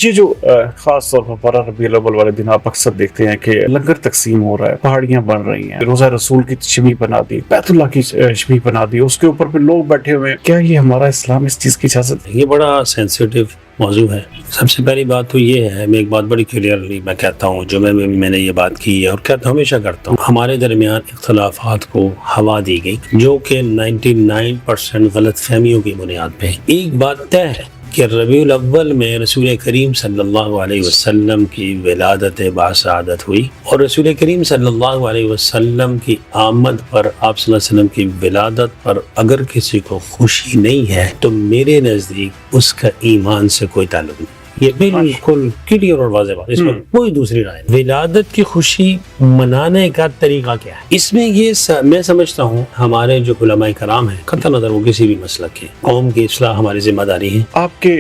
یہ جو خاص طور پر 12 ربیع الاول والے دن آپ اکثر دیکھتے ہیں کہ لنگر تقسیم ہو رہا ہے، پہاڑیاں بن رہی ہیں، روزہ رسول کی شمی بنا دی، بیت اللہ کی شمی بنا دی، اس کے اوپر پہ لوگ بیٹھے ہوئے ہیں. کیا یہ ہمارا اسلام اس چیز کی اجازت ہے؟ یہ بڑا سینسیٹیو موضوع ہے. سب سے پہلی بات تو یہ ہے، میں ایک بات بڑی کلیئرلی میں کہتا ہوں، جو میں نے یہ بات کی ہے اور کہتا ہمیشہ کرتا ہوں، ہمارے درمیان اختلافات کو ہوا دی گئی جو کہ 99% غلط فہمیوں کی بنیاد پہ. ایک بات طے ہے کہ ربیع الاول میں رسول کریم صلی اللہ علیہ وسلم کی ولادت باسعادت ہوئی، اور رسول کریم صلی اللہ علیہ وسلم کی آمد پر، آپ صلی اللہ علیہ وسلم کی ولادت پر اگر کسی کو خوشی نہیں ہے تو میرے نزدیک اس کا ایمان سے کوئی تعلق نہیں. یہ بالکل کلیئر اور واضح بات، اس میں کوئی دوسری رائے نہیں. ولادت کی خوشی منانے کا طریقہ کیا ہے؟ اس میں یہ میں سمجھتا ہوں ہمارے جو علماء کرام ہیں، قطع نظر وہ کسی بھی مسلک کے، قوم کی اصلاح ہماری ذمہ داری ہے. آپ کے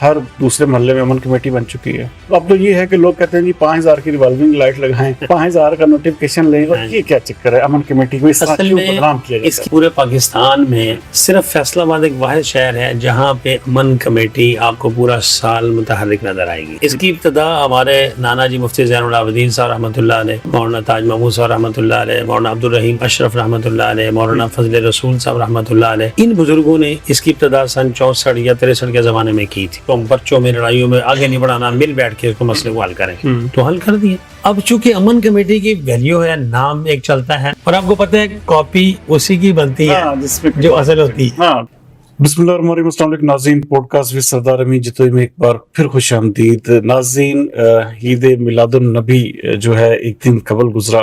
ہر دوسرے محلے میں امن کمیٹی بن چکی ہے. اب تو یہ ہے کہ لوگ کہتے ہیں جی 5000 کی ریوالونگ لائٹ لگائیں، 5000 کا نوٹیفکیشن لیں، اور یہ کیا چکر ہے امن کمیٹی کو اس طرح کیوں بدنام کیا جاتا ہے؟ اس پورے پاکستان میں صرف فیصل آباد ایک واحد شہر ہے جہاں پہ امن کمیٹی آپ کو پورا سال متحرک نظر آئے گی. اس کی ابتدا ہمارے نانا جی مفتی زین العابدین صاحب رحمۃ اللہ علیہ، مولانا تاج محمود صاحب رحمۃ اللہ علیہ، مولانا عبدالرحیم اشرف رحمۃ اللہ علیہ، مولانا فضل رسول صاحب رحمۃ اللہ علیہ، ان بزرگوں نے اس کی ابتدا سن 64 یا 63 کے زمانے میں کی تھی. تو ہم بچوں میں لڑائیوں میں آگے نہیں بڑھانا، مل بیٹھ کے اس کو مسئلے کو حل کریں، تو حل کر دیے. اب چونکہ امن کمیٹی کی ویلیو ہے، نام ایک چلتا ہے، اور آپ کو پتہ ہے کاپی اسی کی بنتی ہے جو اصل ہوتی ہے. بسم اللہ الرحمن الرحیم. السلام علیکم ناظرین، پوڈ کاسٹ وِد سردار امین جتوئی میں ایک بار پھر خوش آمدید. ناظرین، عید میلاد النبی جو ہے ایک دن قبل گزرا،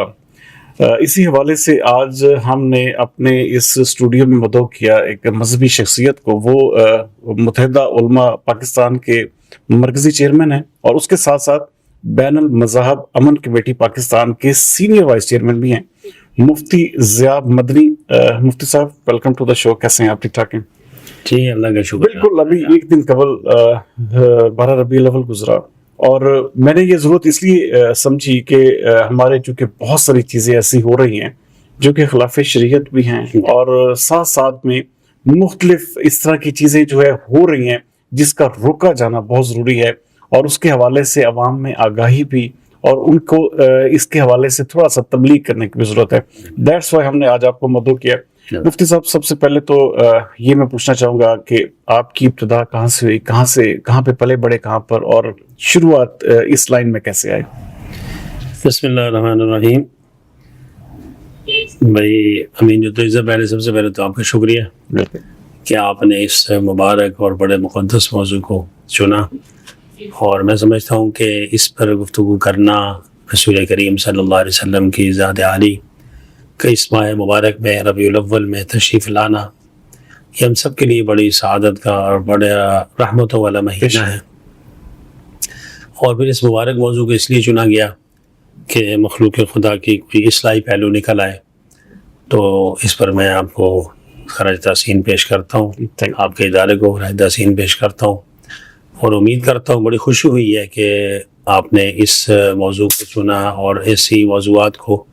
اسی حوالے سے آج ہم نے اپنے اس اسٹوڈیو میں مدعو کیا ایک مذہبی شخصیت کو. وہ متحدہ علماء پاکستان کے مرکزی چیئرمین ہیں، اور اس کے ساتھ ساتھ بین المذاہب امن کمیٹی پاکستان کے سینئر وائس چیئرمین بھی ہیں، مفتی ضیاء مدنی. مفتی صاحب، ویلکم ٹو دا شو. کیسے ہیں آپ؟ ٹھیک ٹھاک ہیں؟ جی اللہ کا شکر. بالکل. ابھی ایک دن قبل 12 ربیع الاول گزرا، اور میں نے یہ ضرورت اس لیے سمجھی کہ ہمارے چونکہ بہت ساری چیزیں ایسی ہو رہی ہیں جو کہ خلاف شریعت بھی ہیں، اور ساتھ ساتھ میں مختلف اس طرح کی چیزیں جو ہے ہو رہی ہیں جس کا روکا جانا بہت ضروری ہے، اور اس کے حوالے سے عوام میں آگاہی بھی، اور ان کو اس کے حوالے سے تھوڑا سا تبلیغ کرنے کی بھی ضرورت ہے. دیٹس وائی ہم نے آج آپ کو مدعو کیا. مفتی صاحب، سب سے پہلے تو یہ میں پوچھنا چاہوں گا کہ آپ کی ابتدا کہاں سے ہوئی، کہاں پہ پلے بڑے، کہاں پر، اور شروعات اس لائن میں کیسے آئی؟ بسم اللہ الرحمن الرحیم. بھائی امین جتوئی صاحب، پہلے سب سے پہلے تو آپ کا شکریہ کہ آپ نے اس مبارک اور بڑے مقدس موضوع کو چنا، اور میں سمجھتا ہوں کہ اس پر گفتگو کرنا، رسول کریم صلی اللہ علیہ وسلم کی ذات عالی کہ اس ماہ مبارک میں ربیع الاول میں تشریف لانا، یہ ہم سب کے لیے بڑی سعادت کا اور بڑا رحمتوں والا مہینہ ہے. اور پھر اس مبارک موضوع کو اس لیے چنا گیا کہ مخلوق خدا کی کوئی اصلاحی پہلو نکل آئے، تو اس پر میں آپ کو خراج تحسین پیش کرتا ہوں، آپ کے ادارے کو خراج تحسین پیش کرتا ہوں، اور امید کرتا ہوں، بڑی خوشی ہوئی ہے کہ آپ نے اس موضوع کو چنا، اور ایسی موضوعات کو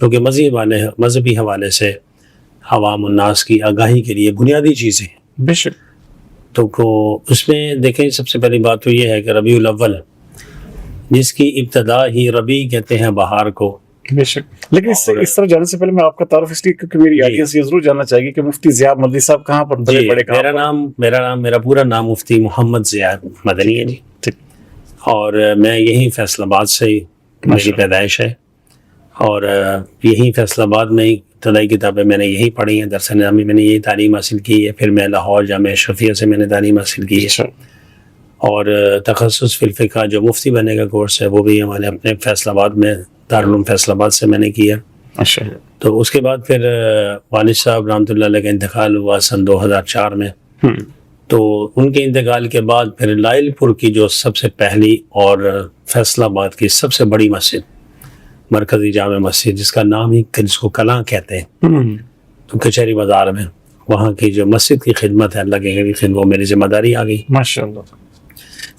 جو کہ مذہبی حوالے سے عوام الناس کی آگاہی کے لیے بنیادی چیزیں ہیں. بے شک. تو اس میں دیکھیں، سب سے پہلی بات تو یہ ہے کہ ربیع الاول، جس کی ابتدا ہی ربیع کہتے ہیں بہار کو. بے شک. لیکن اس طرح جانے سے پہلے میں آپ کا تعارف اس لیے، کیونکہ میری آڈینس یہ ضرور جاننا چاہیے کہ مفتی ضیاء مدنی صاحب کہاں پر پلے بڑے؟ میرا پورا نام مفتی محمد ضیاء مدنی ہے جی، اور میں یہیں فیصل آباد سے ہی میری پیدائش ہے، اور یہیں فیصل آباد میں ابتدائی کتابیں میں نے یہی پڑھی ہیں، درس نظامی میں نے یہی تعلیم حاصل کی ہے. پھر میں لاہور جامعہ اشرفیہ سے میں نے تعلیم حاصل کی ہے، اور تخصص فی الفقہ جو مفتی بننے کا کورس ہے وہ بھی ہمارے اپنے فیصل آباد میں، دارالعلوم فیصل آباد سے میں نے کیا. تو اس کے بعد پھر والد صاحب رحمۃ اللہ علیہ کا انتقال ہوا سن 2004 میں. تو ان کے انتقال کے بعد پھر لائل پور کی جو سب سے پہلی اور فیصل آباد کی سب سے بڑی مسجد، مرکزی جامع مسجد، جس کا نام ہی جس کو کلاں کہتے ہیں، تو کچہری بازار میں، وہاں کی جو مسجد کی خدمت ہے، اللہ کے خدمت، وہ میری ذمہ داری آ گئی. ماشاءاللہ.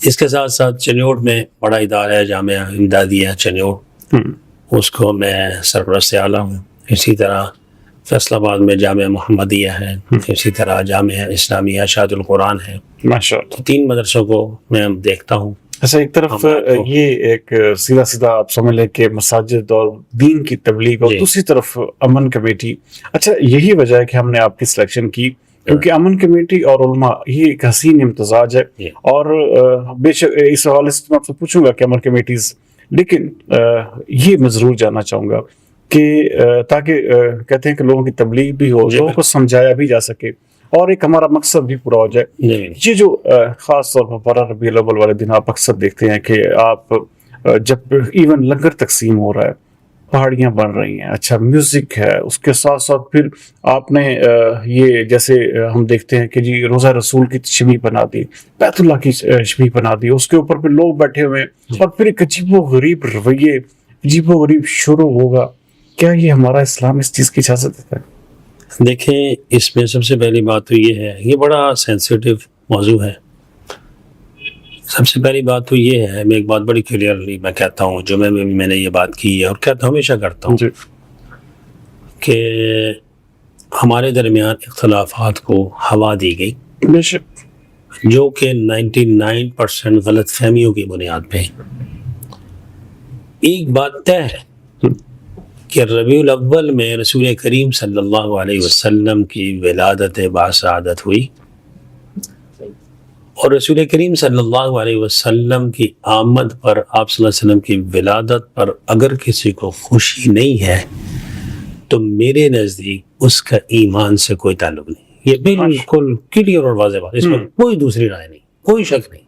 اس کے ساتھ ساتھ چنیوٹ میں بڑا ادارہ ہے جامعہ امدادیہ چنیوٹ، اس کو میں سرپرست اعلیٰ ہوں. اسی طرح فیصل آباد میں جامعہ محمدیہ ہے، اسی طرح جامعہ اسلامیہ شاہد القرآن ہے. ماشاءاللہ. 3 مدرسوں کو میں دیکھتا ہوں. اچھا، ایک طرف یہ ایک سیدھا سیدھا آپ سمجھ لیں کہ مساجد اور دین کی تبلیغ، اور دوسری طرف امن کمیٹی. اچھا، یہی وجہ ہے کہ ہم نے آپ کی سلیکشن کی، کیونکہ امن کمیٹی اور علماء یہ ایک حسین امتزاج ہے. اور بے شک اس حوالے سے میں آپ سے پوچھوں گا کہ امن کمیٹیز، لیکن یہ میں ضرور جاننا چاہوں گا کہ تاکہ کہتے ہیں کہ لوگوں کی تبلیغ بھی ہو، لوگوں کو سمجھایا بھی جا سکے، اور ایک ہمارا مقصد بھی پورا ہو جائے. یہ جو خاص طور پر 12 ربیع الاول والے دن آپ اکثر دیکھتے ہیں کہ آپ جب ایون لنگر تقسیم ہو رہا ہے، پہاڑیاں بن رہی ہیں، اچھا میوزک ہے، اس کے ساتھ ساتھ پھر آپ نے یہ جیسے ہم دیکھتے ہیں کہ جی روزہ رسول کی شبیہ بنا دی، بیت اللہ کی شبیہ بنا دی، اس کے اوپر پھر لوگ بیٹھے ہوئے ہیں، اور پھر ایک عجیب و غریب رویے، عجیب و غریب شروع ہوگا. کیا یہ ہمارا اسلام اس چیز کی اجازت دیتا ہے؟ دیکھیں، اس میں سب سے پہلی بات تو یہ ہے، یہ بڑا سینسیٹیو موضوع ہے. سب سے پہلی بات تو یہ ہے، میں ایک بات بڑی کلیئرلی میں کہتا ہوں، جو میں نے یہ بات کی ہے اور کہتا ہمیشہ کرتا ہوں کہ ہمارے درمیان اختلافات کو ہوا دی گئی، جو کہ 99% غلط فہمیوں کی بنیاد پہ. ایک بات طے ہے کہ ربیع الاول میں رسول کریم صلی اللہ علیہ وسلم کی ولادت باسعادت ہوئی، اور رسول کریم صلی اللہ علیہ وسلم کی آمد پر، آپ صلی اللہ علیہ وسلم کی ولادت پر اگر کسی کو خوشی نہیں ہے تو میرے نزدیک اس کا ایمان سے کوئی تعلق نہیں. یہ بالکل کلیئر اور واضح بات، اس میں کوئی دوسری رائے نہیں، کوئی شک نہیں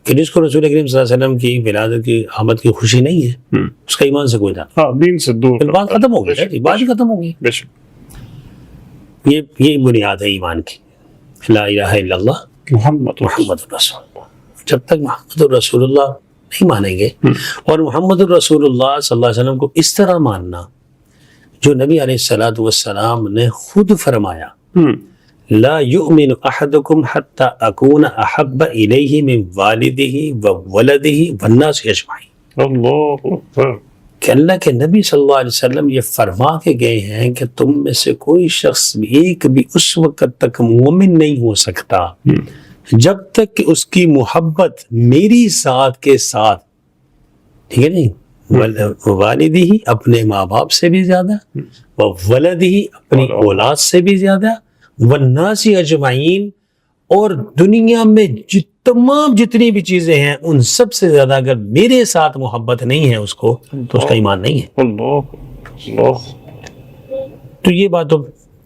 کہ جس کو رسول کریم صلی اللہ علیہ وسلم کی ولادت کی آمد کی خوشی نہیں ہے اس کا ایمان سے کوئی تعلق، دین سے دور، بات ختم ہو گئی، بات ختم ہو گئی. یہ بنیاد ہے ایمان کی، لا الہ الا اللہ محمد رسول اللہ. جب تک محمد الرسول اللہ نہیں مانیں گے، اور محمد الرسول اللہ صلی اللہ علیہ وسلم کو اس طرح ماننا جو نبی علیہ الصلوۃ والسلام نے خود فرمایا، لا یؤمن احدکم حتی اکون احب الیہ من والدہ وولدہ والناس اجمعین. اللہ اکبر. کہ اللہ کے نبی صلی اللہ علیہ وسلم یہ فرما کے گئے ہیں کہ تم میں سے کوئی شخص ایک بھی اس وقت تک مومن نہیں ہو سکتا جب تک کہ اس کی محبت میری ذات کے ساتھ، ٹھیک ہے نہیں، والدی ہی اپنے ماں باپ سے بھی زیادہ، ولدی اپنی اولاد سے بھی زیادہ، والناس اجمعین، اور دنیا میں تمام جتنی بھی چیزیں ہیں ان سب سے زیادہ اگر میرے ساتھ محبت نہیں ہے اس کو تو اس کا ایمان نہیں ہے. تو یہ بات تو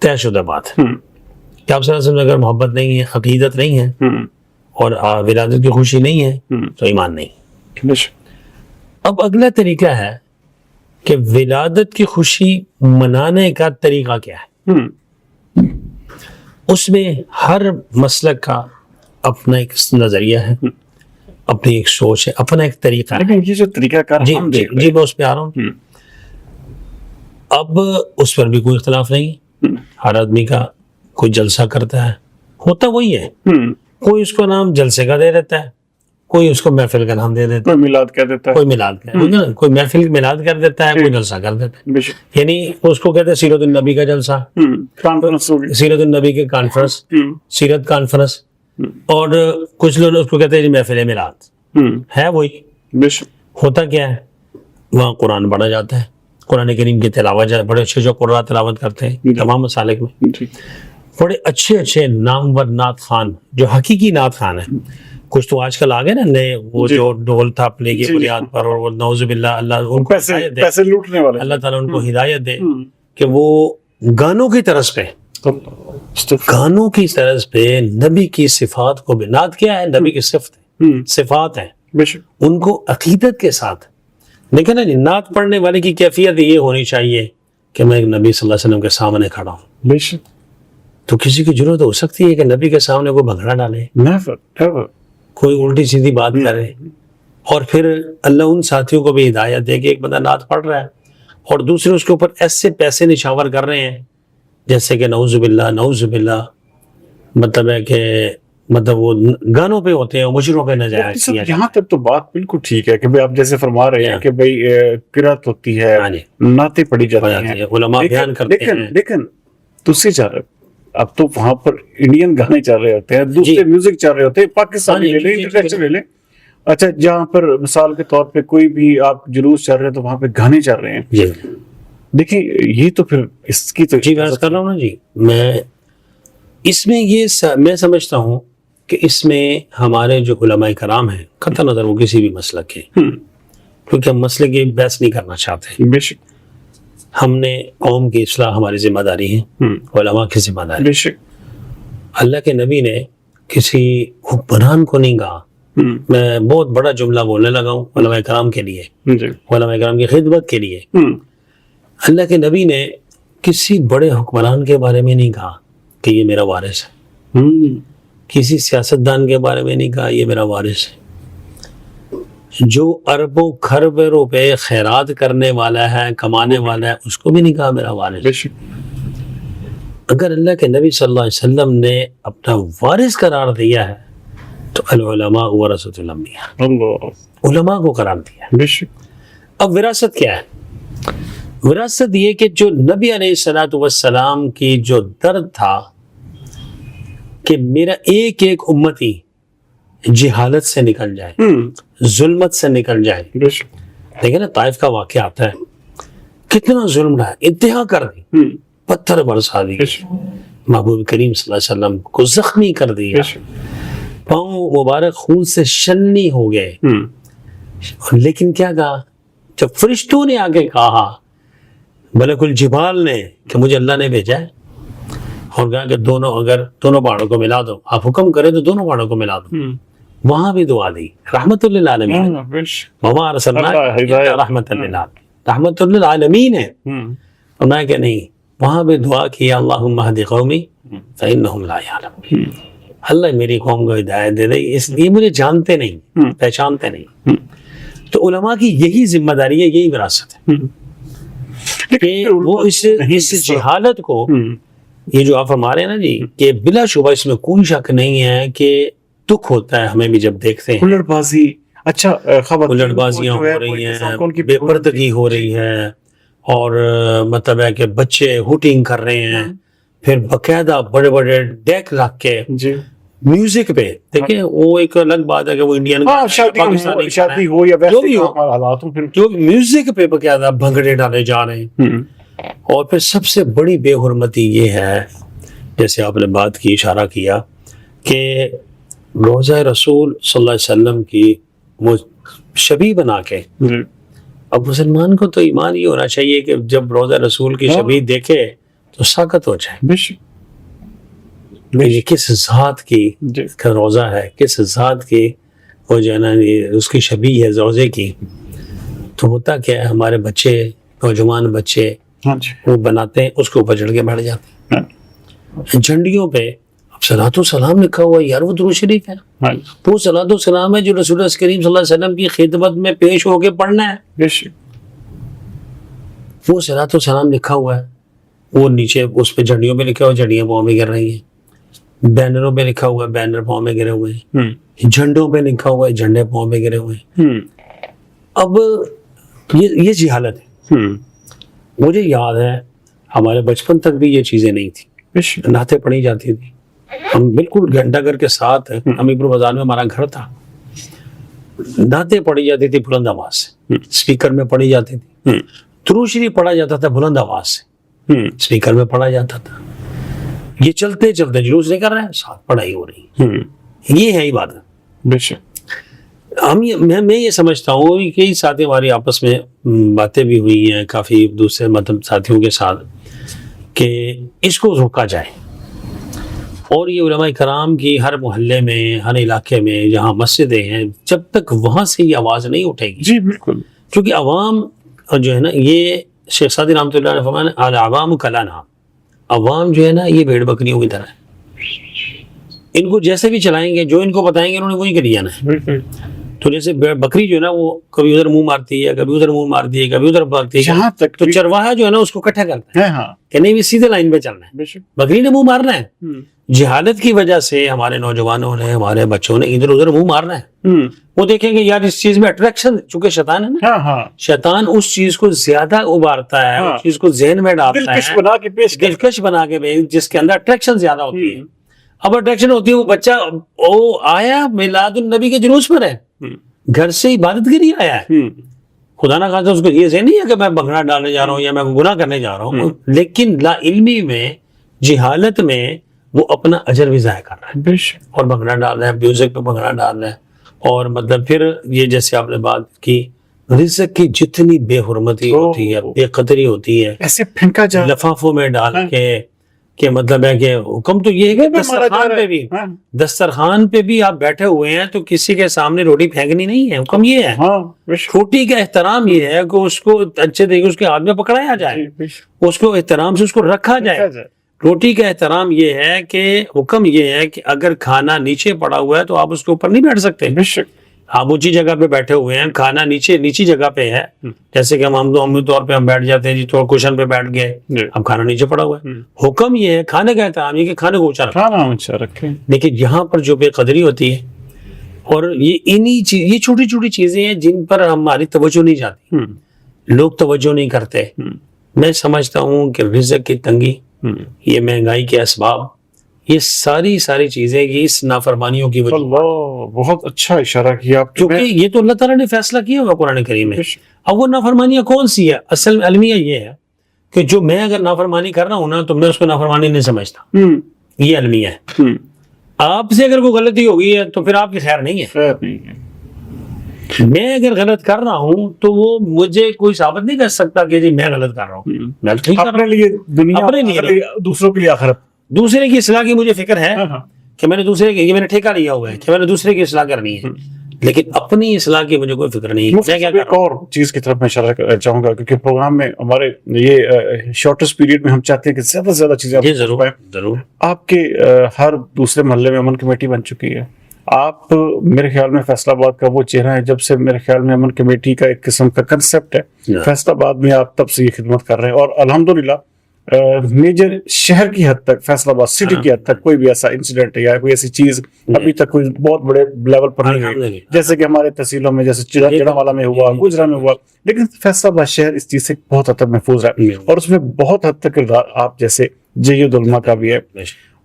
طے شدہ بات ہے کہ آپ صلی اللہ علیہ وسلم اگر محبت نہیں ہے، عقیدت نہیں ہے، اور ولادت کی خوشی نہیں ہے تو ایمان نہیں. اب اگلا طریقہ ہے کہ ولادت کی خوشی منانے کا طریقہ کیا ہے. اس میں ہر مسلک کا اپنا ایک نظریہ ہے، اپنی ایک سوچ ہے، اپنا ایک طریقہ ہے. یہ جو طریقہ کار جی میں اس پہ آ رہا ہوں. اب اس پر بھی کوئی اختلاف نہیں، ہر آدمی کا کوئی جلسہ کرتا ہے، ہوتا وہی ہے. کوئی اس کو نام جلسے کا دے دیتا ہے، کوئی اس کو محفل کا نام دے دیتا ہے، کوئی میلاد کہہ دیتا ہے، کوئی میلاد کوئی محفل میلاد کر دیتا ہے، کوئی جلسہ کر دیتا ہے. یعنی اس کو کہتے ہیں سیرت النبی کا جلسہ، سیرت النبی کے کانفرنس، سیرت کانفرنس، اور کچھ لوگ اس کو کہتے ہیں محفل میلاد. ہے وہی. ہوتا کیا ہے، وہاں قرآن پڑھا جاتا ہے، قرآن کریم کی تلاوت، بڑے اچھے جو قرآن تلاوت کرتے ہیں تمام مسالک میں، بڑے اچھے اچھے نامور نعت خوان جو حقیقی نعت خوان ہیں. کچھ تو آج کل آگے نا نئے، وہ جو ڈھول تھاپنے کی بنیاد پر، اور وہ نعوذ باللہ، اللہ ان کو پیسے لوٹنے والے، اللہ تعالیٰ ان کو ہدایت دے کہ وہ گانوں کی طرز پہ، گانوں کی طرز پہ نبی کی صفات کو، نعت کیا ہے، نبی کی صفات ہیں، ان کو عقیدت کے ساتھ. لیکن نعت پڑھنے والے کی کیفیت یہ ہونی چاہیے کہ میں ایک نبی صلی اللہ علیہ وسلم کے سامنے کھڑا ہوں. تو کسی کی ضرورت ہو سکتی ہے کہ نبی کے سامنے کوئی بھنگڑا ڈالے، کوئی الٹی سیدھی بات کرے، اور پھر اللہ ان ساتھیوں کو بھی ہدایت دے کہ ایک بندہ نعت پڑھ رہا ہے اور دوسرے اس کے اوپر ایسے پیسے نشاور کر رہے ہیں جیسے کہ نعوذ باللہ، مطلب ہے کہ مطلب وہ گانوں پہ ہوتے ہیں، مجروں پہ نجائز. یہاں تک تو بات بالکل ٹھیک ہے کہ بھئی آپ جیسے فرما رہے ہیں کہ بھئی قرات ہوتی ہے، نعتیں پڑھی جاتی ہیں، علماء بیان کرتے ہیں. لیکن دوسری جانب اب تو وہاں پر انڈین گانے چل رہے ہوتے ہیں، دوسرے میوزک چل رہے ہوتے ہیں، پاکستانی لے لیں، انٹرنیشنل لے لیں، اچھا جہاں پر مثال کے طور پہ کوئی بھی آپ جلوس چل رہے ہیں تو وہاں پہ گانے چل رہے ہیں, جی دیکھیں یہ تو پھر اس کی تو جی میں عرض کر رہا ہوں نا جی, میں اس میں یہ میں سمجھتا ہوں کہ اس میں ہمارے جو علماء کرام ہیں, قطع نظر وہ کسی بھی مسلک کے, کیونکہ ہم مسئلے کی بحث نہیں کرنا چاہتے, بے شک ہم نے قوم کی اصلاح ہماری ذمہ داری ہے, علماء کی ذمہ داری. بے شک اللہ کے نبی نے کسی حکمران کو نہیں کہا, میں بہت بڑا جملہ بولنے لگا ہوں علماء کرام کے لیے, علماء کرام کی خدمت کے لیے. اللہ کے نبی نے کسی بڑے حکمران کے بارے میں نہیں کہا کہ یہ میرا وارث ہے, کسی سیاستدان کے بارے میں نہیں کہا یہ میرا وارث ہے, جو اربوں خرب روپے خیرات کرنے والا ہے, کمانے والا ہے, اس کو بھی نہیں کہا میرا وارث. بے شک اگر اللہ کے نبی صلی اللہ علیہ وسلم نے اپنا وارث قرار دیا ہے تو العلماء ورثۃ الانبیاء, علماء کو قرار دیا ہے. بے شک. اب وراثت کیا ہے؟ وراثت یہ کہ جو نبی علیہ الصلوۃ والسلام کی جو درد تھا کہ میرا ایک ایک امتی جہالت سے نکل جائے, ظلمت سے نکل جائے. بے شک. دیکھیں نا طائف کا واقعہ آتا ہے, کتنا ظلم رہا, انتہا کر دی, پتھر برسا دی, محبوب کریم صلی اللہ علیہ وسلم کو زخمی کر دیا, پاؤں مبارک خون سے شنی ہو گئے. لیکن کیا کہا جب فرشتوں نے آگے کہا, ملک الجبال نے, کہ مجھے اللہ نے بھیجا ہے, اور کہا کہ اگر دونوں پہاڑوں کو ملا دو, آپ حکم کریں تو دونوں پہاڑوں کو ملا دو. وہاں بھی دعا دی, رحمت للعالمین, وما ارسلناک الا رحمت للعالمین, رحمت للعالمین ہے. فرمایا کہ نہیں, وہاں بھی دعا کی, اللہم اہد قومی فانہم لا یعلمون, اللہ میری قوم کو ہدایت دے دے, اس لیے مجھے جانتے نہیں, پہچانتے نہیں. تو علماء کی یہی ذمہ داری ہے, یہی وراثت ہے کہ وہ اس جہالت کو, یہ جو آپ فرما رہے ہیں نا جی, کہ بلا شبہ اس میں کوئی شک نہیں ہے کہ دکھ ہوتا ہے ہمیں بھی جب دیکھتے ہیں کلڑ بازی, اچھا کلڑ بازیاں ہو رہی ہیں, بے پردگی ہو رہی ہے, اور مطلب ہے کہ بچے ہوٹنگ کر رہے ہیں, پھر باقاعدہ بڑے بڑے ڈیک رکھ کے میوزک پہ, دیکھیں وہ ایک الگ بات ہے کہ وہ انڈین شادی ہو یا جو بھی ہو, جو میوزک پہ باقاعدہ بھنگڑے ڈالے جا رہے ہیں. اور پھر سب سے بڑی بے حرمتی یہ ہے, جیسے آپ نے بات کی, اشارہ کیا کہ روضہ رسول صلی اللہ علیہ وسلم کی وہ شبیہ بنا کے, اب مسلمان کو تو ایمان یہ ہونا چاہیے کہ جب روضہ رسول کی شبیہ دیکھے تو ساکت ہو جائے. یہ کس ذات کی روضہ ہے, کس ذات کی وہ جو ہے نا اس کی شبیہ ہے روضے کی. تو ہوتا کیا ہے, ہمارے بچے, نوجوان بچے وہ بناتے ہیں, اس کو اوپر چڑھ کے بیٹھ جاتے ہیں. جھنڈیوں پہ اب صلاۃ و سلام لکھا ہوا ہے, یار وہ درود شریف ہے, وہ صلاۃ و سلام ہے جو رسول اللہ کریم صلی اللہ علیہ وسلم کی خدمت میں پیش ہو کے پڑھنا ہے. وہ صلاۃ و سلام لکھا ہوا ہے, وہ نیچے اس پہ جھنڈیوں پہ لکھا ہوا, جھنڈیاں پاؤں میں گر رہی ہیں, بینروں پہ لکھا ہوا ہے, بینر پاؤں میں گرے ہوئے ہیں, جھنڈوں پہ لکھا ہوا ہے, جھنڈے پاؤں میں گرے ہوئے ہیں. اب یہ جہالت ہے. مجھے یاد ہے ہمارے بچپن تک بھی یہ چیزیں نہیں تھی, نعتیں پڑھی جاتی تھی. ہم بالکل گھنٹہ گھر کے ساتھ, امیرپور بازار میں ہمارا گھر تھا, نعتیں پڑھی جاتی تھی بلند آواز سے, اسپیکر میں پڑھی جاتی تھی. درود شریف پڑھا جاتا تھا بلند آواز سے, اسپیکر میں پڑھا جاتا تھا. یہ چلتے چلتے جلوس نہیں کر رہے ہیں, ساتھ پڑھائی ہو رہی. یہ ہے عبادت. میں یہ سمجھتا ہوں کہ کئی ساتھی ہماری آپس میں باتیں بھی ہوئی ہیں کافی دوسرے مطلب ساتھیوں کے ساتھ, کہ اس کو روکا جائے. اور یہ علماء کرام کی ہر محلے میں, ہر علاقے میں جہاں مسجدیں ہیں, جب تک وہاں سے یہ آواز نہیں اٹھے گی, جی بالکل, کیونکہ عوام جو ہے نا, یہ شیخ سعدی رحمۃ اللہ علیہ فرمایا, العوام کلانعام, عوام جو ہے نا یہ بھیڑ بکریوں کی طرح ہے, ان کو جیسے بھی چلائیں گے, جو ان کو بتائیں گے انہوں نے وہی کر جانا ہے. تو جیسے بکری جو ہے نا وہ کبھی ادھر منہ مارتی ہے, کبھی ادھر منہ مارتی ہے, کبھی ادھر بھاگتی ہے, جہاں تک تو چرواہا جو ہے نا اس کو اکٹھا کرتا ہے کہ نہیں بھی سیدھے لائن پہ چلنا ہے, بکری نے منہ مارنا ہے. جہالت کی وجہ سے ہمارے نوجوانوں نے, ہمارے بچوں نے ادھر ادھر منہ مارنا ہے. وہ دیکھیں گے یار اس چیز میں اٹریکشن, چونکہ شیطان ہے نا, شیطان اس چیز کو زیادہ ابھارتا ہے, اس چیز کو ذہن میں ڈالتا ہے, دلکش بنا کے, جس کے اندر اٹریکشن زیادہ ہوتی ہے. اب اٹریکشن ہوتی ہے, وہ بچہ وہ آیا میلاد النبی کے جلوس پر ہے, گھر سے عبادت کے لیے آیا ہے. خدا نہ خواستہ اس کو یہ سے نہیں ہے کہ میں بھنگڑا ڈالنے جا رہا ہوں یا میں گناہ کرنے جا رہا ہوں, لیکن لا علمی میں, جہالت میں وہ اپنا اجر بھی ضائع کر رہا ہے اور بھنگڑا ڈال رہا ہے, میوزک پہ بھنگڑا ڈال رہا ہے. اور مطلب پھر یہ جیسے آپ نے بات کی, رزق کی جتنی بے حرمتی ہوتی ہے, بے قدری ہوتی ہے, ایسے پھینکا جا لفافوں میں ڈال کے, کہ مطلب ہے کہ حکم تو یہ ہے کہ دسترخوان پہ بھی آپ بیٹھے ہوئے ہیں تو کسی کے سامنے روٹی پھینکنی نہیں ہے. حکم یہ ہے, روٹی کا احترام یہ ہے کہ اس کو اچھے طریقے اس کے ہاتھ میں پکڑایا جائے, اس کو احترام سے اس کو رکھا جائے. روٹی کا احترام یہ ہے کہ حکم یہ ہے کہ اگر کھانا نیچے پڑا ہوا ہے تو آپ اس کے اوپر نہیں بیٹھ سکتے. آپ اونچی جگہ پہ بیٹھے ہوئے ہیں, کھانا نیچی جگہ پہ ہے, جیسے کہ ہم عمومی طور پہ ہم بیٹھ جاتے ہیں جی, تو کشن پہ بیٹھ گئے, اب کھانا نیچے پڑا ہوا ہے. حکم یہ ہے کھانے کا احترام یہ کہ کھانے کو اونچا رکھیں. لیکن یہاں پر جو بے قدری ہوتی ہے, اور یہ چھوٹی چھوٹی چیزیں ہیں جن پر ہماری توجہ نہیں جاتی, لوگ توجہ نہیں کرتے. میں سمجھتا ہوں کہ رزق کی تنگی, یہ مہنگائی کے اسباب, یہ ساری چیزیں یہ اس نافرمانیوں کی وجہ. اللہ, بہت اچھا اشارہ کیا آپ, کیونکہ یہ تو اللہ تعالیٰ نے فیصلہ کیا ہوا قرآن کریم میں. اب وہ نافرمانیاں کون سی ہے؟ اصل المیہ یہ ہے کہ جو میں اگر نافرمانی کر رہا ہوں نا تو میں اس کو نافرمانی نہیں سمجھتا, یہ المیہ ہے. آپ سے اگر کوئی غلطی ہو گئی ہے تو پھر آپ کی خیر نہیں ہے. میں اگر غلط کر رہا ہوں تو وہ مجھے کوئی ثابت نہیں کر سکتا کہ جی میں غلط کر رہا ہوں. میں ٹھیک کر رہا ہوں اپنے لیے دنیا, اپنے لیے, دوسروں کے لیے آخرت. دوسرے کی اصلاح کی مجھے فکر ہے کہ میں نے دوسرے کی, یہ میں نے ٹھیکہ لیا ہوا ہے کہ میں نے دوسرے کی اصلاح کرنی ہے, لیکن اپنی اصلاح کی مجھے کوئی فکر نہیں ہے. ایک اور چیز کی طرف میں اشارہ کرنا چاہوں گا, کیونکہ پروگرام میں ہمارے یہ شارٹیسٹ پیریڈ میں ہم چاہتے ہیں کہ زیادہ سے زیادہ چیزیں ضرور. آپ کے ہر دوسرے محلے میں امن کمیٹی بن چکی ہے. آپ میرے خیال میں فیصلہ آباد کا وہ چہرہ ہے جب سے میرے خیال میں امن کمیٹی کا ایک قسم کا کنسپٹ ہے. فیصلہ آباد میں آپ تب سے یہ خدمت کر رہے ہیں, اور الحمدللہ میجر شہر کی حد تک, فیصلہ آباد سٹی کی حد تک کوئی بھی ایسا انسیڈنٹ یا کوئی ایسی چیز ابھی تک کوئی بہت بڑے لیول پر نہیں ہوئی, جیسے کہ ہمارے تحصیلوں میں, جیسے چڑاوالا میں ہوا, گجرا میں ہوا. لیکن فیصلہ آباد شہر اس چیز سے بہت حد تک محفوظ ہے, اور اس میں بہت حد تک آپ جیسے جید علماء کا بھی ہے.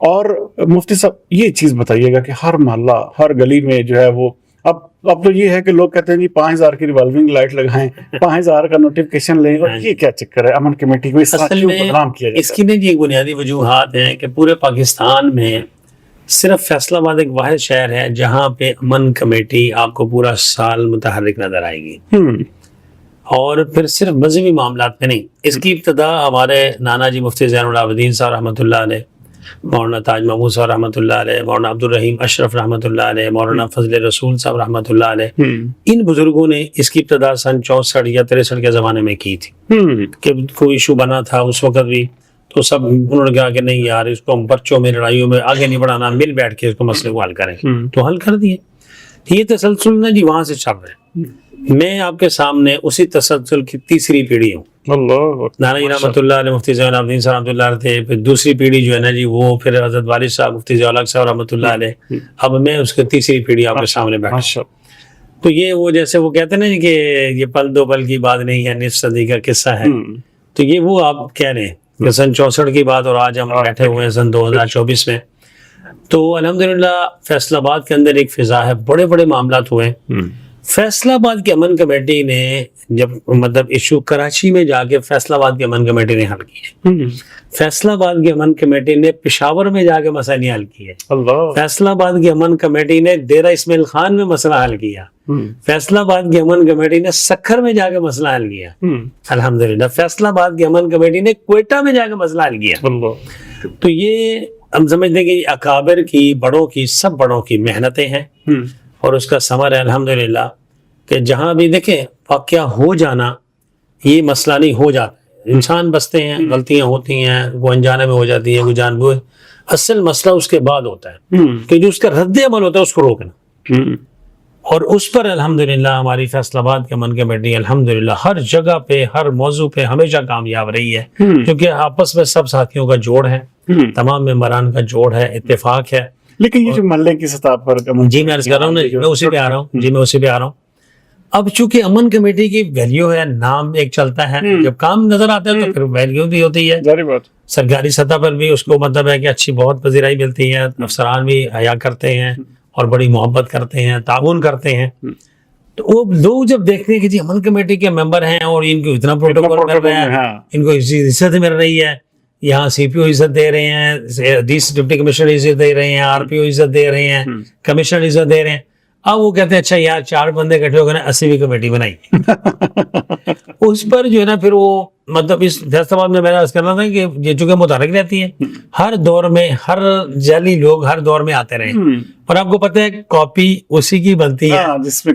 اور مفتی صاحب یہ چیز بتائیے گا کہ ہر محلہ, ہر گلی میں جو ہے وہ اب تو یہ ہے کہ لوگ کہتے ہیں جی 5000 کی ریوالونگ لائٹ لگائیں, 5000 کا نوٹیفکیشن لیں, اور یہ کیا چکر ہے امن کمیٹی کو اس طرح کیوں بدنام کیا جاتا ہے؟ اس کی بھی ایک بنیادی وجوہات ہیں کہ پورے پاکستان میں صرف فیصلہ آباد ایک واحد شہر ہے جہاں پہ امن کمیٹی آپ کو پورا سال متحرک نظر آئے گی, اور پھر صرف مذہبی معاملات میں نہیں. اس کی ابتدا ہمارے نانا جی مفتی زین العابدین صاحب رحمۃ اللہ علیہ, مولانا تاج محمود صاحب رحمۃ اللہ علیہ, مولانا عبد الرحیم اشرف رحمۃ اللہ علیہ, مولانا فضل رسول صاحب رحمۃ اللہ علیہ, ان بزرگوں نے اس کی ابتدا سن 64 یا 63 کے زمانے میں کی تھی. کہ کوئی ایشو بنا تھا اس وقت بھی, تو سب انہوں نے کہا کہ نہیں یار اس کو ہم پرچوں میں لڑائیوں میں آگے نہیں بڑھانا, مل بیٹھ کے اس کو مسئلے کو حل کریں, تو حل کر دیے. یہ تسلسل نا جی وہاں سے چل رہے ہیں. میں آپ کے سامنے اسی تسلسل کی تیسری پیڑھی ہوں. نانا جی رحمۃ اللہ علیہ, مفتی زین العابدین صاحب رحمۃ اللہ علیہ تھے, پھر دوسری پیڑھی جو ہے نا جی وہ پھر حضرت والد صاحب مفتی ضیاء الحق صاحب رحمۃ اللہ علیہ, اب میں اس کی تیسری پیڑھی آپ کے سامنے بیٹھا. تو یہ وہ جیسے وہ کہتے ہیں نا کہ یہ پل دو پل کی بات نہیں ہے, نصف صدی کا قصہ ہے, تو یہ وہ آپ کہہ رہے ہیں کہ سن 64 کی بات, اور آج ہم بیٹھے ہوئے ہیں سن 2024 میں. تو الحمدللہ فیصلہ آباد کے اندر ایک فضا ہے, بڑے بڑے معاملات ہوئے. فیصلہ آباد کی امن کمیٹی نے جب مطلب ایشو کراچی میں جا کے فیصلہ آباد کی امن کمیٹی نے حل کیے, فیصلہ آباد کی امن کمیٹی نے پشاور میں جا کے مسئلہ نہیں حل کیے, فیصلہ آباد کی امن کمیٹی نے ڈیرہ اسماعیل خان میں مسئلہ حل کیا, فیصلہ آباد کی امن کمیٹی نے سکھر میں جا کے مسئلہ حل کیا. الحمدللہ فیصلہ آباد کی امن کمیٹی نے کوئٹہ میں جا کے مسئلہ حل کیا. تو یہ ہم سمجھتے ہیں کہ اکابر کی, بڑوں کی, سب بڑوں کی محنتیں ہیں, اور اس کا ثمر ہے الحمدللہ کہ جہاں بھی دیکھیں واقعہ ہو جانا یہ مسئلہ نہیں, ہو جاتا ہے, انسان بستے ہیں, غلطیاں ہوتی ہیں, وہ انجانے میں ہو جاتی ہیں, وہ جان بوجھ. اصل مسئلہ اس کے بعد ہوتا ہے کہ جو اس کا رد عمل ہوتا ہے اس کو روکنا, اور اس پر الحمدللہ ہماری فیصلہ آباد کے امن کمیٹی الحمدللہ ہر جگہ پہ, ہر موضوع پہ ہمیشہ کامیاب رہی ہے, کیونکہ آپس میں سب ساتھیوں کا جوڑ ہے, تمام ممبران کا جوڑ ہے, اتفاق ہے. لیکن یہ جو محلے کی سطح پر جی میں عرض کر رہا ہوں, میں اسی پہ آ رہا ہوں. اب چونکہ امن کمیٹی کی ویلیو ہے, نام ایک چلتا ہے, جب کام نظر آتا ہے تو پھر ویلیو بھی ہوتی ہے. سرکاری سطح پر بھی اس کو مطلب ہے کہ اچھی بہت پذیرائی ملتی ہے, افسران بھی حیا کرتے ہیں اور بڑی محبت کرتے ہیں, تعاون کرتے ہیں. تو وہ لوگ جب دیکھتے ہیں کہ جی امن کمیٹی کے ممبر ہیں اور ان کو اتنا پروٹوکول مل رہا ہے, ان کو عزت مل رہی ہے, یہاں سی پی او عزت دے رہے ہیں, ڈپٹی کمشنر عزت دے رہے ہیں, آر پی او عزت دے رہے ہیں, کمشنر عزت دے رہے ہیں, اب وہ کہتے ہیں اچھا یار 4 بندے اکٹھے ہو گئے نا 80ویں کمیٹی بنائی. اس پر جو ہے نا پھر وہ مطلب اس فیصلہ آباد میں عرض کرنا تھا کہ یہ چونکہ متحرک رہتی ہے, ہر دور میں ہر جعلی لوگ ہر دور میں آتے رہے, اور آپ کو پتہ ہے کاپی اسی کی بنتی ہے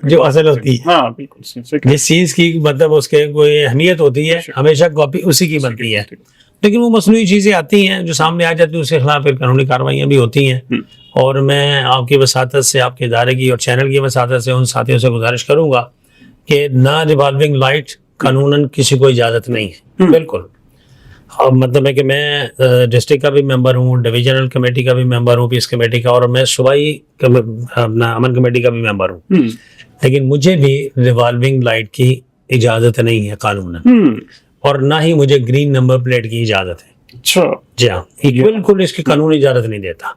جو اصل ہوتی ہے. جس چیز کی مطلب اس کے کوئی اہمیت ہوتی ہے ہمیشہ کاپی اسی کی بنتی ہے, لیکن وہ مصنوعی چیزیں آتی ہیں جو سامنے آ جاتی ہیں, اس کے خلاف پھر قانونی کارروائیاں بھی ہوتی ہیں. اور میں آپ کی وساطت سے, آپ کے ادارے کی اور چینل کی وساطت سے ان ساتھیوں سے گزارش کروں گا کہ نہ ریوالونگ لائٹ قانوناً کسی کو اجازت نہیں ہے بالکل. اب مطلب ہے کہ میں ڈسٹرکٹ کا بھی ممبر ہوں, ڈویژنل کمیٹی کا بھی ممبر ہوں, پیس کمیٹی کا, اور میں صوبائی اپنا امن کمیٹی کا بھی ممبر ہوں, لیکن مجھے بھی ریوالونگ لائٹ کی اجازت نہیں ہے قانوناً, اور نہ ہی مجھے گرین نمبر پلیٹ کی اجازت ہے. اچھا جی ہاں, بالکل اس کی قانون اجازت نہیں دیتا.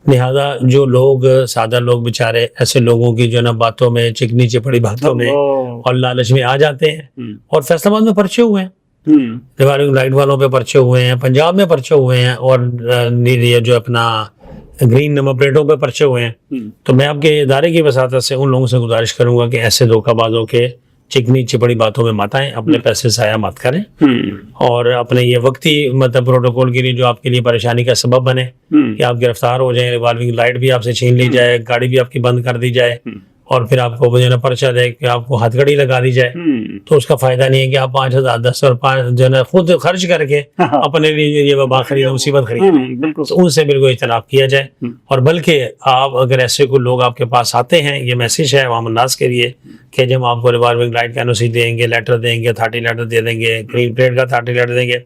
لہذا جو لوگ سادہ لوگ بیچارے ایسے لوگوں کی جو نا باتوں میں چکنی چپڑی باتوں میں اور لالچ میں آ جاتے ہیں, اور فیصلہ آباد میں پرچے ہوئے ہیں, ریوالونگ لائٹ والوں پہ پرچے ہوئے ہیں, پنجاب میں پرچے ہوئے ہیں, اور یہ جو اپنا گرین نمبر پلیٹوں پہ پرچے ہوئے ہیں. تو میں آپ کے ادارے کی وساطت سے ان لوگوں سے گزارش کروں گا کہ ایسے دھوکہ بازوں کے چکنی چپڑی باتوں میں مت آئیں, اپنے پیسے ضائع مت کریں, اور اپنے یہ وقتی مطلب پروٹوکول کے لیے جو آپ کے لیے پریشانی کا سبب بنے کہ آپ گرفتار ہو جائیں, ریوالونگ لائٹ بھی آپ سے چھین لی جائے, گاڑی بھی آپ کی بند کر دی جائے, اور پھر آپ کو جو ہے نا پرچہ دے کہ آپ کو ہتھ گھڑی لگا دی جائے, تو اس کا فائدہ نہیں ہے کہ آپ 5,000 10 اور 5 جو ہے نا خود خرچ کر کے اپنے لیے یہ وبا خرید مصیبت خرید, تو ان سے بالکل اجتناب کیا جائے. اور بلکہ آپ اگر ایسے کوئی لوگ آپ کے پاس آتے ہیں, یہ میسج ہے عوام الناس کے لیے کہ جب آپ کو ریوالونگ لائٹ کا NOC دیں گے, لیٹر دیں گے, اتھارٹی لیٹر دے دیں گے, گرین پلیٹ کا اتھارٹی لیٹر دیں گے,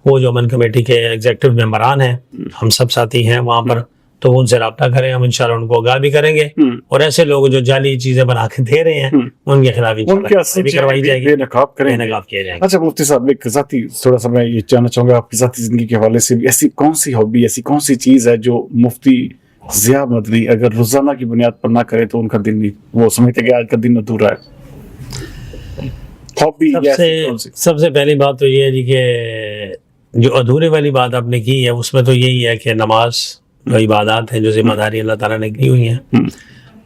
وہ جو امن کمیٹی کے ایگزیکٹو ممبران ہیں, ہم سب ساتھی ہیں وہاں پر, تو ان سے رابطہ کریں, ہم انشاءاللہ ان کو آگاہ بھی کریں گے, اور ایسے لوگ جو جعلی چیزیں بنا کے دے رہے ہیں ان کے خلاف بھی کروائی جائے گی, نقاب کیا جائے گا. اچھا مفتی صاحب, ایک ذاتی تھوڑا سا میں یہ جاننا چاہوں گا آپ کی ذاتی زندگی کے حوالے سے بھی, ایسی کون سی ہابی, ایسی کون سی چیز ہے جو مفتی ضیاء مدنی اگر روزانہ کی بنیاد پر نہ کرے تو ان کا دن نہیں, وہ سمجھتے کہ آج کا دن ادھورا ہے؟ سب سے پہلی بات تو یہ ہے جی کہ جو ادھورے والی بات آپ نے کی ہے اس میں تو یہی ہے کہ نماز جو عبادات ہیں جو ذمہ داری اللہ تعالیٰ نے کی ہوئی ہیں,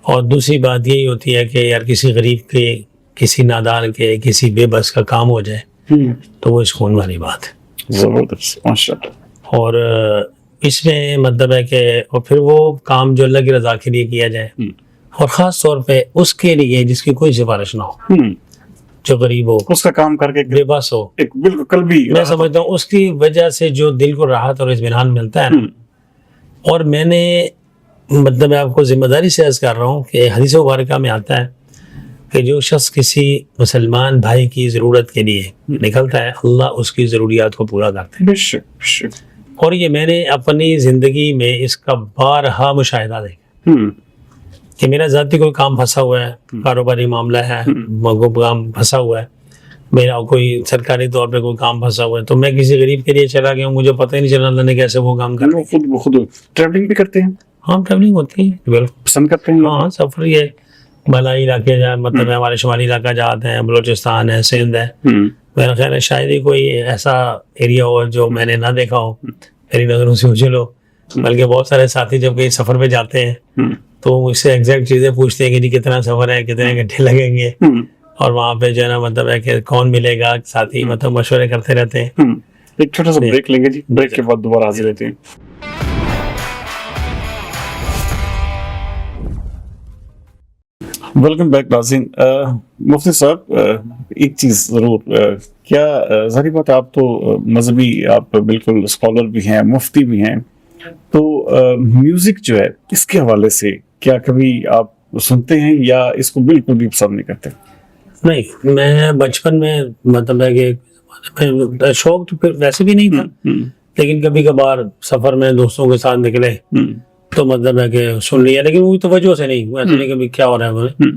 اور دوسری بات یہی ہوتی ہے کہ یار کسی غریب کے, کسی نادان کے, کسی بے بس کا کام ہو جائے تو وہ سکون والی بات ہے. زبردست, ماشاءاللہ. اور اس میں مطلب ہے کہ اور پھر وہ کام جو اللہ کی رضا کے لیے کیا جائے, اور خاص طور پہ اس کے لیے جس کی کوئی سفارش نہ ہو, جو غریب ہو, اس کا کام کر کے بے بس ہو, بالکل قلبی, میں سمجھتا ہوں اس کی وجہ سے جو دل کو راحت اور اطمینان ملتا ہے نا. اور میں نے مطلب میں آپ کو ذمہ داری سے عرض کر رہا ہوں کہ حدیث مبارکہ میں آتا ہے کہ جو شخص کسی مسلمان بھائی کی ضرورت کے لیے نکلتا ہے, اللہ اس کی ضروریات کو پورا کرتا ہے. اور یہ میں نے اپنی زندگی میں اس کا بارہا مشاہدہ دیکھا کہ میرا ذاتی کوئی کام پھنسا ہوا ہے, کاروباری معاملہ ہے, کام پھنسا ہوا ہے, میرا کوئی سرکاری طور پہ کوئی کام پھنسا ہوا ہے, تو میں کسی غریب کے لیے چلا گیا ہوں, مجھے پتہ ہی نہیں چلا اللہ نے کیسے وہ کام کر. خود ٹریولنگ بھی کرتے ہیں؟ ہاں ٹریولنگ ہوتی ہے, بالکل پسند کرتے ہیں. ہاں سفر یہ بلائی علاقے جائے, مطلب ہمارے شمالی علاقہ جاتے ہیں, بلوچستان ہے, سندھ ہے, میرا خیال ہے شاید ہی کوئی ایسا ایریا ہو جو میں نے نہ دیکھا ہو میری نظروں سے اجل ہو. بلکہ بہت سارے ساتھی جب کہیں سفر پہ جاتے ہیں تو اس سے ایگزیکٹ چیزیں پوچھتے ہیں کہ جی کتنا سفر ہے, کتنے گھنٹے لگیں گے, اور وہاں پہ جو ہے نا مطلب ہے کہ کون ملے گا, ساتھی مطلب مشورے کرتے رہتے ہیں. ایک چھوٹا سا بریک لیں گے جی, بریک کے بعد دوبارہ حاضر رہتے ہیں. ویلکم بیک ناظرین. مفتی صاحب ایک چیز ضرور, کیا ظاہری بات ہے آپ تو مذہبی, آپ بالکل اسکالر بھی ہیں, مفتی بھی ہیں, تو میوزک جو ہے اس کے حوالے سے کیا کبھی آپ سنتے ہیں یا اس کو بالکل بھی پسند نہیں کرتے؟ نہیں, میں بچپن میں مطلب ہے کہ شوق تو پھر ویسے بھی نہیں تھا, لیکن کبھی کبھار سفر میں دوستوں کے ساتھ نکلے تو مطلب ہے کہ سن لیا, لیکن وہ توجہ سے نہیں, ایسا نہیں کہ کیا ہو رہا ہے مجھے.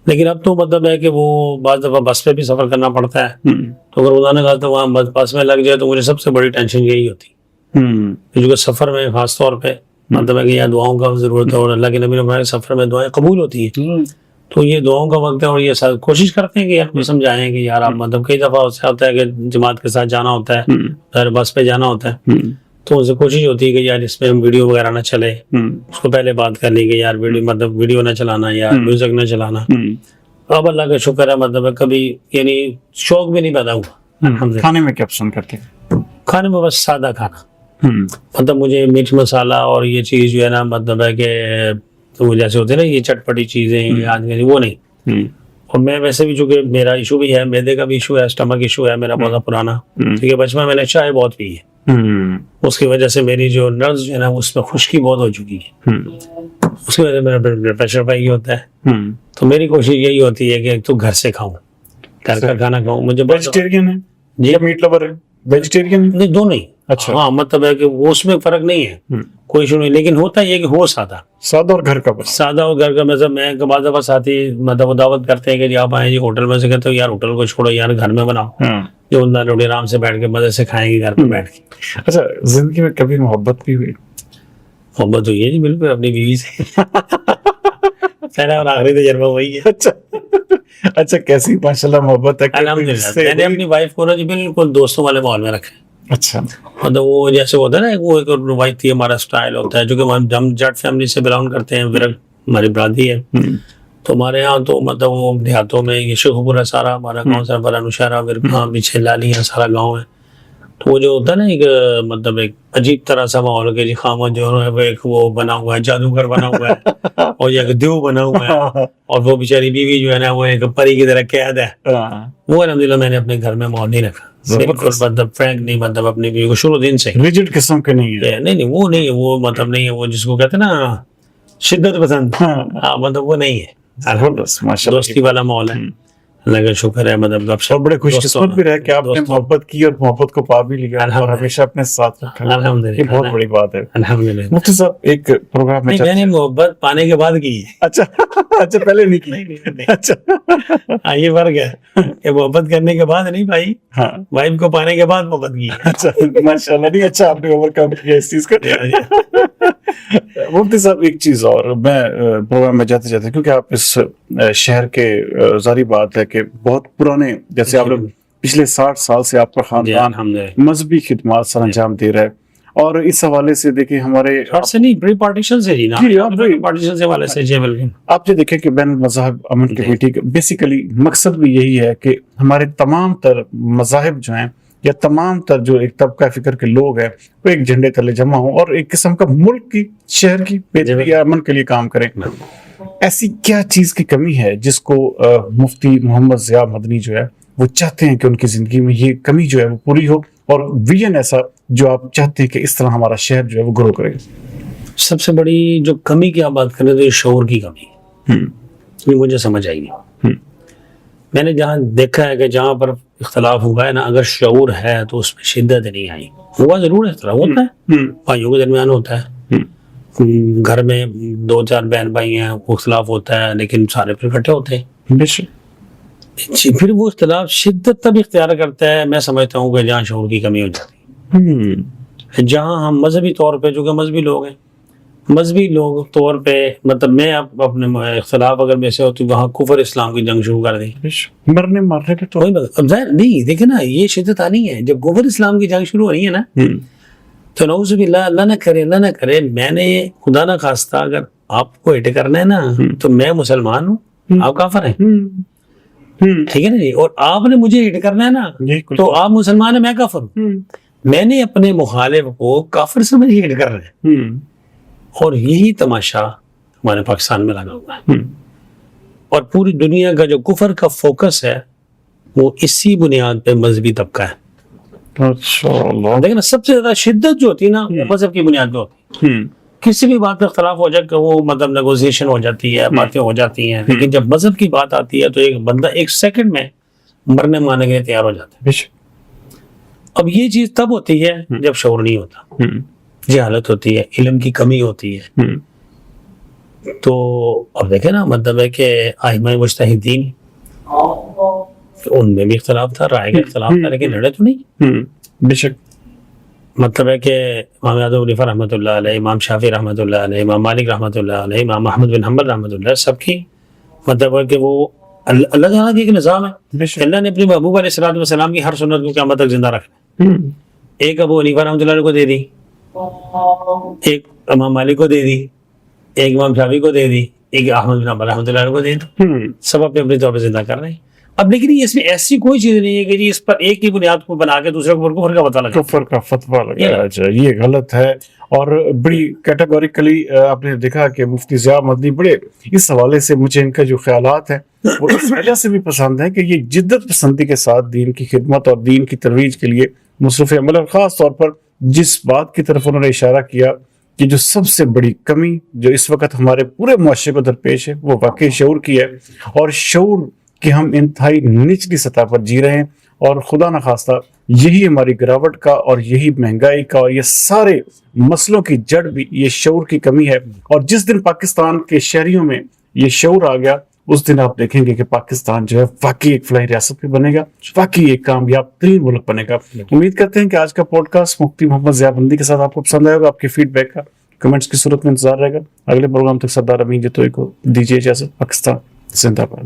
لیکن اب تو مطلب ہے کہ وہ بعض دفعہ بس پہ بھی سفر کرنا پڑتا ہے, تو اگر خدا نے کہا تو وہاں بس میں لگ جائے تو مجھے سب سے بڑی ٹینشن یہی ہوتی کیونکہ سفر میں خاص طور پہ مطلب ہے کہ یہاں دعاؤں کا ضرورت ہے, اور اللہ کے نبی نے فرمایا سفر میں دعائیں قبول ہوتی ہیں. تو یہ دعاؤں کا وقت ہے اور یہ سب کوشش کرتے ہیں کہ یار سمجھائیں کہ یار آپ مطلب کئی دفعہ اس سے ہوتا ہے کہ جماعت کے ساتھ جانا ہوتا ہے پھر بس پہ جانا ہوتا ہے تو ان سے کوشش ہوتی ہے کہ یار اس میں ویڈیو وغیرہ نہ چلے, اس کو پہلے بات کر لی کہ یار ویڈیو نہ چلانا یا میوزک نہ چلانا. اب اللہ کا شکر ہے مطلب کبھی یعنی شوق بھی نہیں پیدا ہوا. کھانے میں کیا پسند کرتے ہیں؟ کھانے میں بس سادہ کھانا, مطلب مجھے مرچ مسالہ اور یہ چیز جو ہے نا مطلب ہے کہ تو جیسے ہوتے ہیں نا یہ چٹپٹی چیزیں آج وہ نہیں. اور میں ویسے بھی چونکہ میرا ایشو بھی ہے, میدے کا بھی ایشو ہے, اسٹمک ایشو ہے میرا بہت پرانا, ٹھیک ہے. بچپن میں نے چائے بہت پی ہے, اس کی وجہ سے میری جو نرز جو ہے نا اس میں خشکی بہت ہو چکی ہے, اس کی وجہ سے میرا بلڈ پریشر ہائی ہوتا ہے. تو میری کوشش یہی ہوتی ہے کہ تو گھر سے کھاؤں, گھر کا کھانا کھاؤں. مجھے ویجیٹیرین ہے جی, میٹ لور ہے, ویجیٹیرین نہیں دونوں ہی. اچھا ہاں مطلب ہے کہ وہ اس میں فرق نہیں ہے, کوئی ایشو نہیں, لیکن ہوتا یہ کہ ہو سادہ اور گھر کا بس سادہ اور گھر کا. مطلب میں بعض دفعہ ساتھی مطلب دعوت کرتے ہیں کہ جی آپ آئیں جی ہوٹل میں سے, کہتے ہو یار ہوٹل کو چھوڑو یار گھر میں بناؤ, جو اندر روٹی آرام سے بیٹھ کے مزے سے کھائیں گے گھر پہ بیٹھ کے. اچھا زندگی میں کبھی محبت بھی ہوئی؟ محبت ہوئی ہے جی بالکل, اپنی بیوی سے. پہلا اور آخری تجربہ وہی ہے. اچھا کیسی ماشاءاللہ محبت ہے؟ الحمدللہ میں نے اپنی وائف کو نا جی بالکل دوستوں والے ماحول میں رکھا. اچھا مطلب وہ جیسے ہوتا ہے نا وہ ایک روایتی ہمارا اسٹائل ہوتا ہے, جو کہ ہم جٹ فیملی سے بلانگ کرتے ہیں, ہماری برادری ہے. تو ہمارے یہاں تو مطلب وہ دیہاتوں میں یہ شیخوپور ہے سارا ہمارا گاؤں, سر بڑا نوشہرہ ورکھا پیچھے لالیاں سارا گاؤں ہے. تو وہ جو ہوتا ہے نا ایک مطلب ایک عجیب طرح سا ماحول کہ جی خامد جو ہے وہ ایک وہ بنا ہوا ہے, جادوگر بنا ہوا ہے, اور یہ ایک دیو بنا ہوا ہے, اور وہ بیچاری بیوی جو ہے نا وہ ایک پری کی طرح قید ہے. وہ الحمدللہ میں نے اپنے گھر میں ماحول نہیں رکھا, بالکل مطلب فرینک نہیں, مطلب اپنی بیوی کو شروع دن سے ریجڈ قسم کے نہیں ہے. نہیں وہ نہیں ہے, وہ مطلب نہیں ہے وہ جس کو کہتے ہیں نا شدت پسند, ہاں مطلب وہ نہیں ہے. دوستی والا ماحول ہے, اللہ کا شکر ہے. مطلب اور بڑے خوش قسمت بھی رہے کہ آپ نے محبت کی اور محبت کو پا بھی لیا اور ہمیشہ اپنے ساتھ رکھا. الحمدللہ, یہ بہت بڑی بات ہے. الحمدللہ. مفتی صاحب ایک پروگرام میں میں نے محبت پانے کے بعد کی ہے. اچھا پہلے نہیں کی. اچھا ہاں یہ فرق ہے کہ محبت کرنے کے بعد نہیں بھائی, وائف کو پانے کے بعد محبت کی. اچھا ماشاءاللہ, نہیں اچھا آپ نے اوور کم کیا اس چیز کا. مفتی صاحب ایک چیز اور, میں پروگرام میں جاتے جاتے کیونکہ آپ اس شہر کے ظاہری بات ہے کہ بہت پرانے, جیسے آپ پچھلے 60 سال سے آپ کا خاندان مذہبی خدمات سر انجام دے رہا ہے, اور اس حوالے سے دیکھیں ہمارے پری پارٹیشن سے جی نا پارٹیشن سے حوالے سے جی بالکل آپ یہ دیکھیں کہ بین المذاہب امن کمیٹی کا بیسیکلی مقصد بھی یہی ہے کہ ہمارے تمام تر مذاہب جو ہیں یا تمام تر جو ایک طبقہ فکر کے لوگ ہیں وہ ایک جھنڈے تلے جمع ہوں اور ایک قسم کا ملک کی شہر کی بہتری یا امن کے لیے کام کریں. ایسی کیا چیز کی کمی ہے جس کو مفتی محمد ضیاء مدنی جو ہے وہ چاہتے ہیں کہ ان کی زندگی میں یہ کمی جو ہے وہ پوری ہو, اور ویژن ایسا جو آپ چاہتے ہیں کہ اس طرح ہمارا شہر جو ہے وہ گرو کرے؟ سب سے بڑی جو کمی کی آپ بات کریں تو یہ شعور کی کمی, یہ مجھے سمجھ آئی نہیں. میں نے جہاں دیکھا ہے کہ جہاں پر اختلاف ہوا ہے نا, اگر شعور ہے تو اس میں شدت نہیں آئی. ہوا ضرور اختلاف ہوتا ہے, بھائیوں کے درمیان ہوتا ہے, گھر میں 2-4 بہن بھائی ہیں وہ اختلاف ہوتا ہے, لیکن سارے پھر اکٹھے ہوتے ہیں. پھر وہ اختلاف شدت تب اختیار کرتا ہے, میں سمجھتا ہوں کہ جہاں شعور کی کمی ہو جاتی ہے. جہاں ہم مذہبی طور پہ, چونکہ مذہبی لوگ ہیں, مذہبی لوگ طور پہ مطلب میں اپنے اختلاف اگر میں سے ہوتی وہاں کفر اسلام کی جنگ شروع کر دی, مرنے مارنے پہ تو نہیں. دیکھیں نا یہ شدت آنی ہے جب کفر اسلام کی جنگ شروع ہو رہی ہے نا, تو نعوذ باللہ اللہ نہ کرے میں نے خدا نہ خواستہ اگر آپ کو ہٹ کرنا ہے نا تو میں مسلمان ہوں, آپ کافر ہیں, ٹھیک ہے نا جی, اور آپ نے مجھے ہٹ کرنا ہے نا تو آپ مسلمان ہیں, میں کافر ہوں. میں نے اپنے مخالف کو کافر سمجھ ہٹ کر رہے ہیں, اور یہی تماشا ہمارے پاکستان میں لگا ہوا ہے. اور پوری دنیا کا جو کفر کا فوکس ہے وہ اسی بنیاد پہ مذہبی طبقہ ہے. دیکھیں نا سب سے زیادہ شدت جو ہوتی ہے نا مذہب کی بنیاد پہ ہوتی ہے. کسی بھی بات پہ اختلاف ہو جائے کہ وہ مطلب نیگوزیشن ہو جاتی ہے, باتیں ہو جاتی ہیں, لیکن جب مذہب کی بات آتی ہے تو ایک بندہ 1 سیکنڈ میں مرنے مارنے کے لیے تیار ہو جاتا ہے. اب یہ چیز تب ہوتی ہے جب شعور نہیں ہوتا, جہالت ہوتی ہے, علم کی کمی ہوتی ہے. تو اب دیکھیں نا مطلب ہے کہ ائمہ مجتہدین ان میں بھی اختلاف تھا, رائے کا اختلاف تھا, لیکن لڑے تو نہیں. بے شک مطلب ہے کہ امام اعظم حنیفہ رحمۃ اللہ علیہ, امام شافعی رحمۃ اللہ علیہ, امام مالک رحمۃ اللہ علیہ, امام احمد بن حنبل رحمۃ اللہ, سب کی مطلب ہے کہ وہ اللہ تعالیٰ کی ایک نظام ہے بے شک۔ اللہ نے اپنے محبوب علیہ السلام کی ہر سنت کو قیامت تک زندہ رکھنا، ایک ابو حنیفہ رحمۃ اللہ علیہ کو دے دی، ایک امام مالک کو دے دی، ایک امام شافعی کو دے دی، ایک احمد بن حنبل رحمۃ اللہ علیہ کو دے دی، سب اپنے اپنے طور پہ زندہ کر رہے ہیں۔ اب لیکن اس میں ایسی کوئی چیز نہیں ہے کہ جی اس پر ایک کی بنیاد کو بنا کے دوسرے کو کفر کا پتہ لگا، کفر کا فتویٰ لگایا جائے، یہ غلط ہے۔ اور بڑی کیٹیگوریکلی آپ نے دیکھا کہ مفتی ضیاء مدنی بڑے اس حوالے سے مجھے ان کا جو خیالات ہیں وہ اس وجہ سے بھی پسند ہیں کہ یہ جدت پسندی کے ساتھ دین کی خدمت اور دین کی ترویج کے لیے مصروف عمل، اور خاص طور پر جس بات کی طرف انہوں نے اشارہ کیا کہ جو سب سے بڑی کمی جو اس وقت ہمارے پورے معاشرے کو درپیش ہے وہ واقعی شعور کی ہے، اور شعور کہ ہم انتہائی نچلی سطح پر جی رہے ہیں، اور خدا نخواستہ یہی ہماری گراوٹ کا اور یہی مہنگائی کا اور یہ سارے مسئلوں کی جڑ بھی یہ شعور کی کمی ہے۔ اور جس دن پاکستان کے شہریوں میں یہ شعور آ گیا اس دن آپ دیکھیں گے کہ پاکستان جو ہے واقعی ایک فلاحی ریاست بھی بنے گا، واقعی ایک کامیاب ترین ملک بنے گا۔ امید کرتے ہیں کہ آج کا پوڈ کاسٹ مفتی محمد ضیاء مدنی کے ساتھ آپ کو پسند آئے گا۔ آپ کے فیڈ بیک کا کمنٹس کی صورت میں انتظار رہے گا۔ اگلے پروگرام تک سردار امین جتوئی کو دیجیے اجازت۔ پاکستان زندہ باد۔